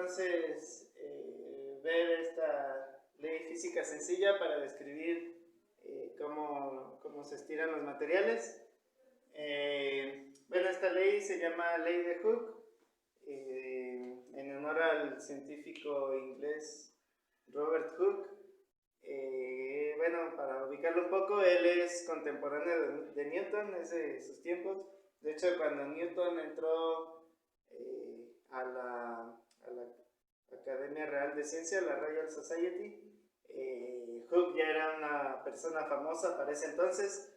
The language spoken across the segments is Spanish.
entonces ver esta ley física sencilla para describir cómo se estiran los materiales. Bueno, esta ley se llama ley de Hooke, en honor al científico inglés Robert Hooke. Bueno, para ubicarlo un poco, él es contemporáneo de Newton, es de sus tiempos. De hecho, cuando Newton entró a la Academia Real de Ciencias, la Royal Society, Hooke ya era una persona famosa para ese entonces.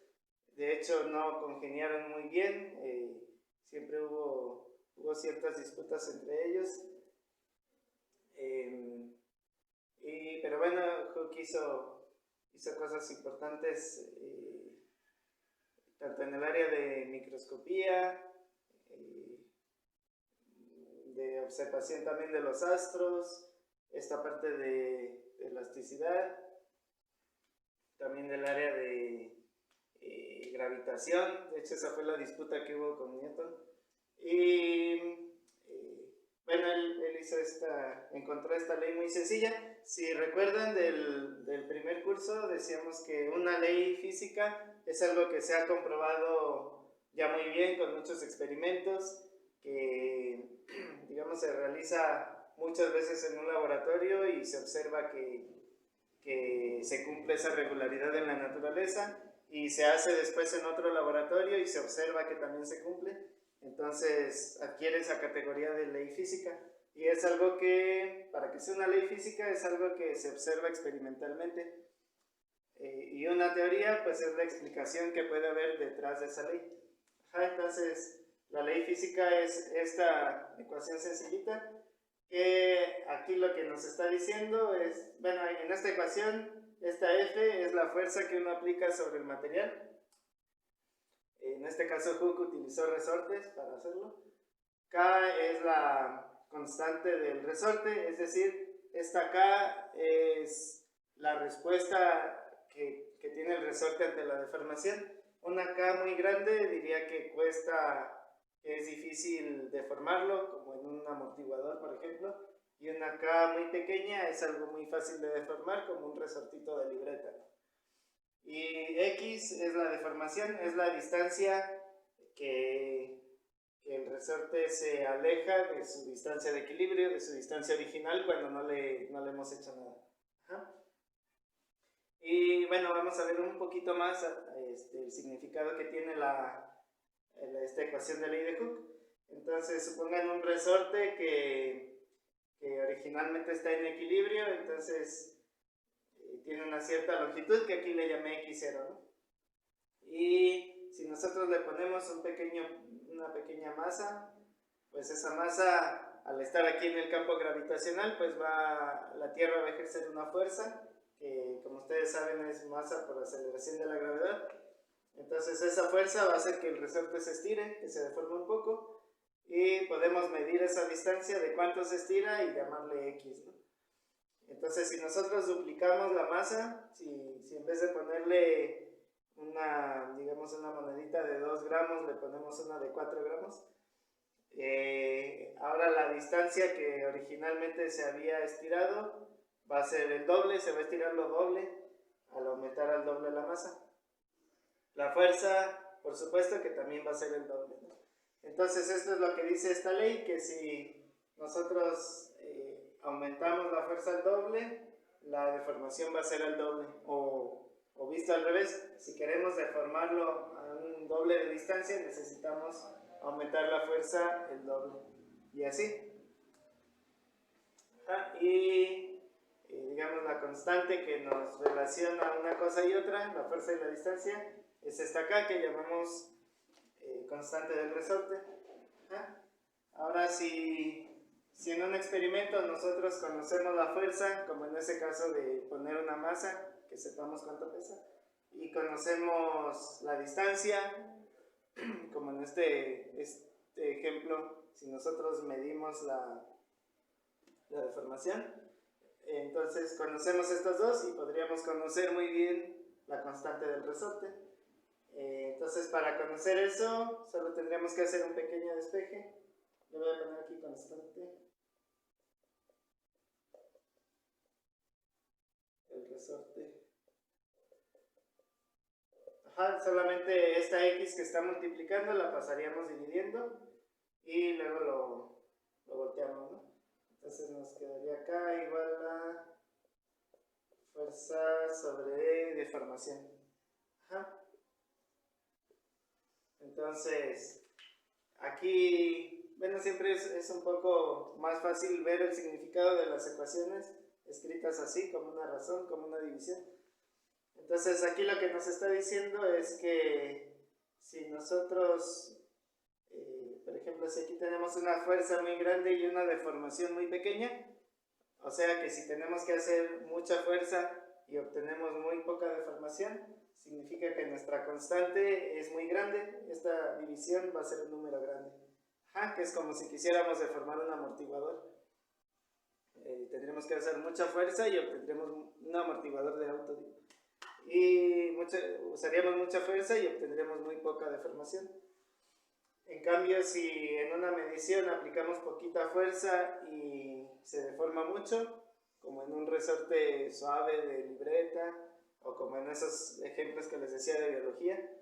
De hecho, no congeniaron muy bien, siempre hubo ciertas disputas entre ellos. Pero bueno, Hooke hizo cosas importantes, tanto en el área de microscopía, de observación también de los astros, esta parte de elasticidad, también del área de gravitación. De hecho, esa fue la disputa que hubo con Newton. Y bueno, él encontró esta ley muy sencilla. Si recuerdan del primer curso, decíamos que una ley física es algo que se ha comprobado ya muy bien con muchos experimentos, que digamos se realiza muchas veces en un laboratorio y se observa que se cumple esa regularidad en la naturaleza, y se hace después en otro laboratorio y se observa que también se cumple. Entonces adquiere esa categoría de ley física, y es algo que, para que sea una ley física, es algo que se observa experimentalmente, y una teoría pues es la explicación que puede haber detrás de esa ley. Entonces la ley física es esta ecuación sencillita, que aquí lo que nos está diciendo es, bueno, en esta ecuación, esta F es la fuerza que uno aplica sobre el material. En este caso Hooke utilizó resortes para hacerlo. K es la constante del resorte, es decir, esta K es la respuesta que tiene el resorte ante la deformación. Una K muy grande diría que es difícil deformarlo, como en un amortiguador, por ejemplo, y una K muy pequeña es algo muy fácil de deformar, como un resortito de libreta. Y X es la deformación, es la distancia que el resorte se aleja de su distancia de equilibrio, de su distancia original, cuando no le hemos hecho nada. Ajá. Y bueno, vamos a ver un poquito más el significado que tiene esta ecuación de ley de Hooke. Entonces, supongan un resorte que originalmente está en equilibrio, entonces tiene una cierta longitud que aquí le llamé x0, ¿no? Y si nosotros le ponemos una pequeña masa, pues esa masa, al estar aquí en el campo gravitacional, pues la Tierra va a ejercer una fuerza que, como ustedes saben, es masa por aceleración de la gravedad. Entonces esa fuerza va a hacer que el resorte se estire, que se deforme un poco, y podemos medir esa distancia de cuánto se estira y llamarle x, ¿no? Entonces, si nosotros duplicamos la masa, si en vez de ponerle digamos una monedita de 2 gramos, le ponemos una de 4 gramos, ahora la distancia que originalmente se había estirado va a ser el doble, se va a estirar lo doble al aumentar al doble la masa. La fuerza, por supuesto que también va a ser el doble, ¿no? Entonces esto es lo que dice esta ley, que si nosotros aumentamos la fuerza al doble, la deformación va a ser al doble, o visto al revés, si queremos deformarlo a un doble de distancia, necesitamos aumentar la fuerza el doble, y así. Y digamos la constante que nos relaciona una cosa y otra, la fuerza y la distancia, es esta acá que llamamos constante del resorte. Ahora, si en un experimento nosotros conocemos la fuerza, como en ese caso de poner una masa, que sepamos cuánto pesa, y conocemos la distancia, como en este ejemplo, si nosotros medimos la deformación, entonces conocemos estos dos y podríamos conocer muy bien la constante del resorte. Entonces, para conocer eso, solo tendríamos que hacer un pequeño despeje. Le voy a poner aquí constante Ajá, solamente esta x que está multiplicando la pasaríamos dividiendo y luego lo volteamos, ¿no? Entonces nos quedaría acá igual a fuerza sobre deformación. Ajá. Entonces, aquí, bueno, siempre es un poco más fácil ver el significado de las ecuaciones escritas así, como una razón, como una división. Entonces, aquí lo que nos está diciendo es que si nosotros, por ejemplo, si aquí tenemos una fuerza muy grande y una deformación muy pequeña, o sea que si tenemos que hacer mucha fuerza y obtenemos muy poca deformación, significa que nuestra constante es muy grande. Esta división va a ser un número grande. Ajá, que es como si quisiéramos deformar un amortiguador. Tendremos que hacer mucha fuerza y obtendremos un amortiguador de auto. Y usaríamos mucha fuerza y obtendremos muy poca deformación. En cambio, si en una medición aplicamos poquita fuerza y se deforma mucho, como en un resorte suave de libreta o como en esos ejemplos que les decía de biología,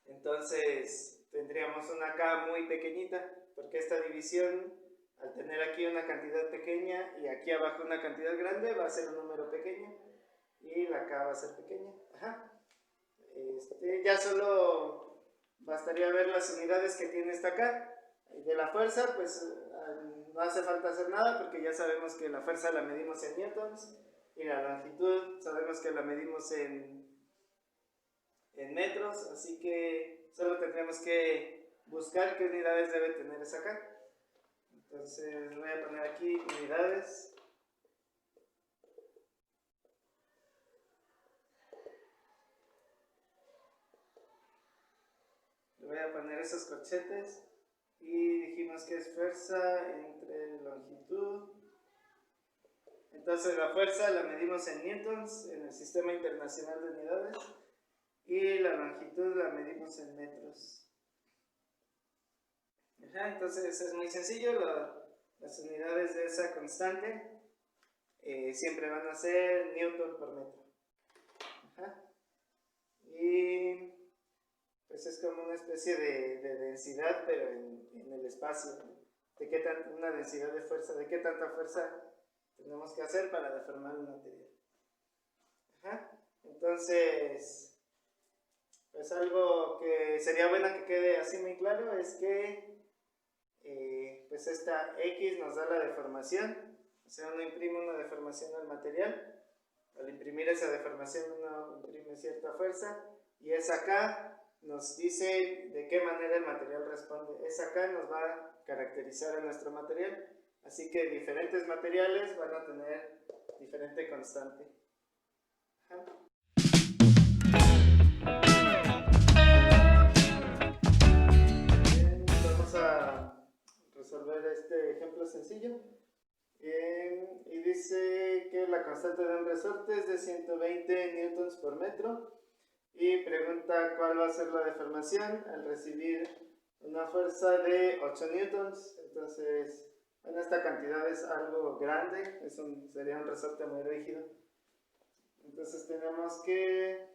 entonces tendríamos una K muy pequeñita, porque esta división, al tener aquí una cantidad pequeña y aquí abajo una cantidad grande, va a ser un número pequeño y la K va a ser pequeña. Ajá. Ya solo bastaría ver las unidades que tiene esta K. De la fuerza, pues no hace falta hacer nada porque ya sabemos que la fuerza la medimos en newtons y la longitud sabemos que la medimos en metros, así que solo tendremos que buscar qué unidades debe tener esa K. Entonces voy a poner aquí unidades. Le voy a poner esos corchetes y dijimos que es fuerza entre longitud. Entonces la fuerza la medimos en newtons en el Sistema Internacional de Unidades y la longitud la medimos en metros. Ajá, entonces es muy sencillo, las unidades de esa constante siempre van a ser newton por metro. Ajá. Y pues es como una especie de densidad, pero en el espacio, ¿no? De qué una densidad de fuerza, de qué tanta fuerza tenemos que hacer para deformar un material. Ajá. Entonces, pues algo que sería bueno que quede así muy claro es que pues esta X nos da la deformación, o sea, uno imprime una deformación al material, al imprimir esa deformación uno imprime cierta fuerza y esa K nos dice de qué manera el material responde. Esa K nos va a caracterizar a nuestro material, así que diferentes materiales van a tener diferente constante. Ajá. Bien, vamos a resolver este ejemplo sencillo. Y dice que la constante de un resorte es de 120 newtons por metro y pregunta cuál va a ser la deformación al recibir una fuerza de 8 newtons. Entonces, bueno, esta cantidad es algo grande, sería un resorte muy rígido. Entonces tenemos que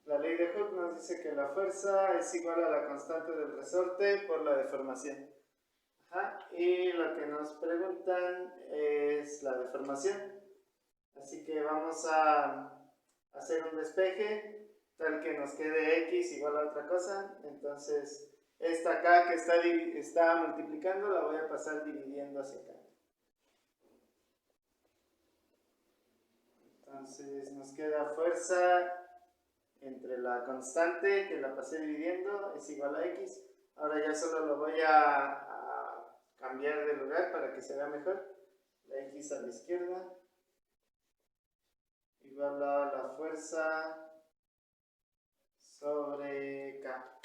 la ley de Hooke nos dice que la fuerza es igual a la constante del resorte por la deformación. Ajá, y lo que nos preguntan es la deformación. Así que vamos a hacer un despeje tal que nos quede x igual a otra cosa. Entonces, esta k que está multiplicando la voy a pasar dividiendo hacia acá. Entonces, nos queda fuerza entre la constante que la pasé dividiendo es igual a x. Ahora ya solo lo voy a cambiar de lugar para que se vea mejor. La x a la izquierda igual a la fuerza sobre k.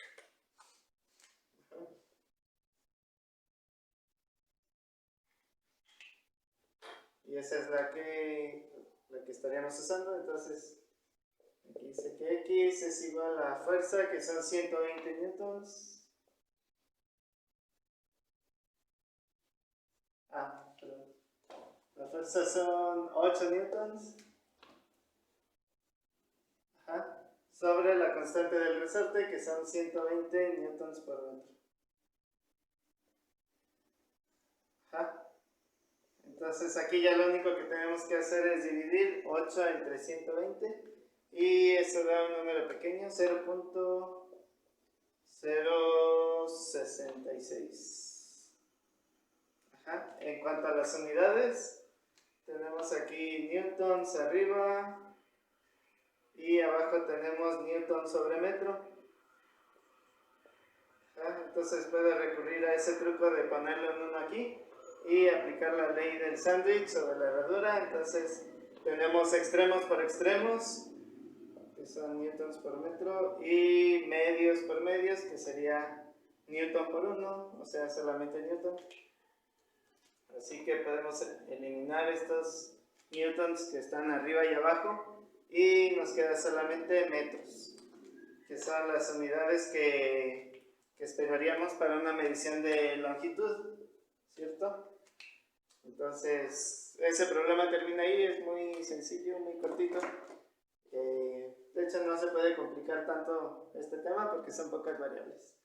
Y esa es la que estaríamos usando. Entonces aquí dice que x es igual a la fuerza, que son 120 newtons. Perdón. La fuerza son 8 newtons. Ajá. constante del resorte, que son 120 newtons por metro. Ajá. Entonces aquí ya lo único que tenemos que hacer es dividir 8 entre 120 y eso da un número pequeño, 0.066. Ajá. En cuanto a las unidades, tenemos aquí newtons arriba y abajo tenemos newton sobre metro. Ajá. Entonces puedo recurrir a ese truco de ponerlo en uno aquí y aplicar la ley del sándwich o de la herradura. Entonces tenemos extremos por extremos, que son newtons por metro, y medios por medios, que sería newton por 1, o sea, solamente newton. Así que podemos eliminar estos newtons que están arriba y abajo y nos queda solamente metros, que son las unidades que esperaríamos para una medición de longitud, ¿cierto? Entonces, ese problema termina ahí, es muy sencillo, muy cortito. De hecho, no se puede complicar tanto este tema porque son pocas variables.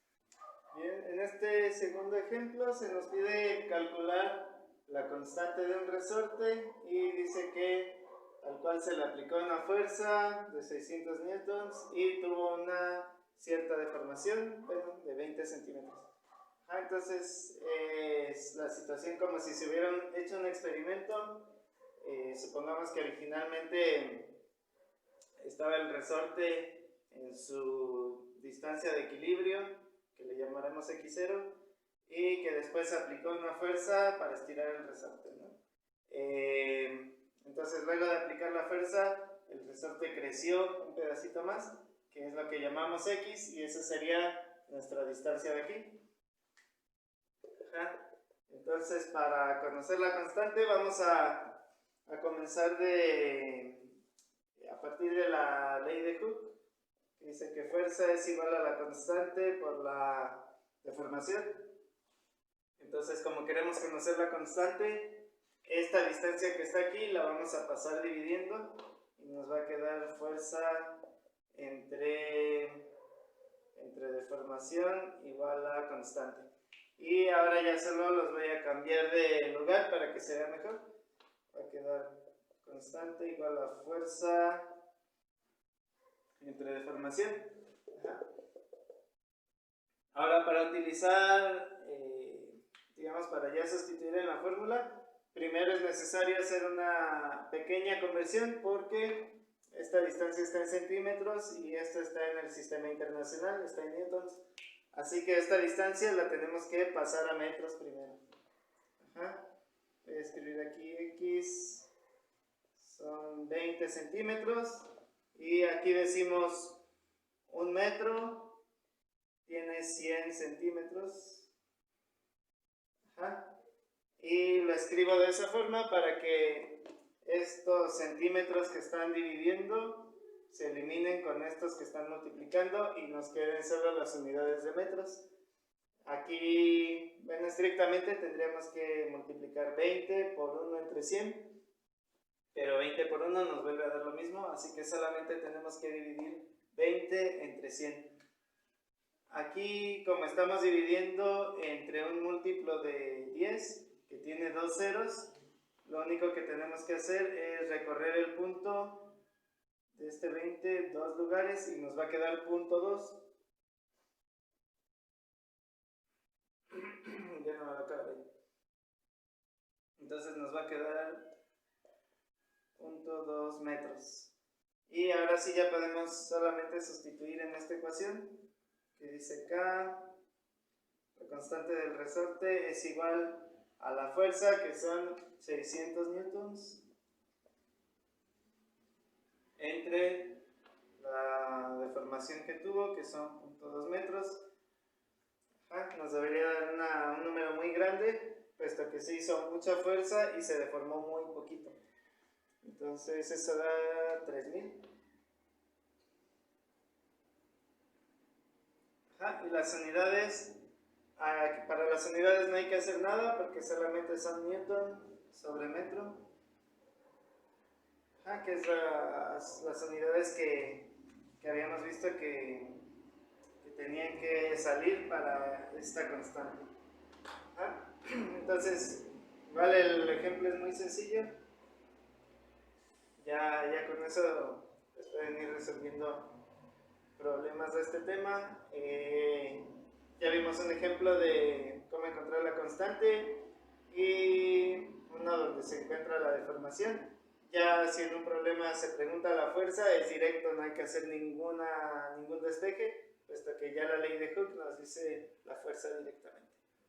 Bien, en este segundo ejemplo se nos pide calcular la constante de un resorte y dice que al cual se le aplicó una fuerza de 600 newtons y tuvo una cierta deformación, bueno, de 20 centímetros. Entonces es la situación como si se hubieran hecho un experimento. Supongamos que originalmente estaba el resorte en su distancia de equilibrio, que le llamaremos x0, y que después se aplicó una fuerza para estirar el resorte, ¿no? Entonces luego de aplicar la fuerza, el resorte creció un pedacito más, que es lo que llamamos x, y esa sería nuestra distancia de aquí. Entonces, para conocer la constante vamos a comenzar a partir de la ley de Hooke, que dice que fuerza es igual a la constante por la deformación. Entonces, como queremos conocer la constante, esta distancia que está aquí la vamos a pasar dividiendo y nos va a quedar fuerza entre deformación igual a constante. Y ahora ya solo los voy a cambiar de lugar para que se vea mejor. Va a quedar constante igual a fuerza entre deformación. Ajá. Ahora para utilizar, digamos, para ya sustituir en la fórmula, primero es necesario hacer una pequeña conversión porque esta distancia está en centímetros y esta está en el sistema internacional, está en newtons. Así que esta distancia la tenemos que pasar a metros primero. Ajá. Voy a escribir aquí x, son 20 centímetros. Y aquí decimos 1 metro tiene 100 centímetros. Ajá. Y lo escribo de esa forma para que estos centímetros que están dividiendo se eliminen con estos que están multiplicando y nos queden solo las unidades de metros. Aquí, bueno, estrictamente tendríamos que multiplicar 20 por 1 entre 100, pero 20 por 1 nos vuelve a dar lo mismo, así que solamente tenemos que dividir 20 entre 100. Aquí, como estamos dividiendo entre un múltiplo de 10, que tiene dos ceros, lo único que tenemos que hacer es recorrer el punto de este 20 dos lugares y nos va a quedar punto 2. Ya no me lo acabé. Entonces nos va a quedar punto 2 metros. Y ahora sí ya podemos solamente sustituir en esta ecuación que dice K, la constante del resorte es igual a la fuerza, que son 600 newtons, entre la deformación que tuvo, que son 0.2 metros. Nos debería dar un número muy grande, puesto que se hizo mucha fuerza y se deformó muy poquito. Entonces eso da 3000. Y las unidades, para las unidades no hay que hacer nada porque solamente son newton sobre metro. Que es las unidades que que habíamos visto que tenían que salir para esta constante. ¿Ah? Entonces, vale, el ejemplo es muy sencillo. Ya con eso pues, pueden ir resolviendo problemas de este tema. Ya vimos un ejemplo de cómo encontrar la constante y uno donde se encuentra la deformación. Ya si en un problema se pregunta la fuerza, es directo, no hay que hacer ningún despeje, puesto que ya la ley de Hooke nos dice la fuerza directamente.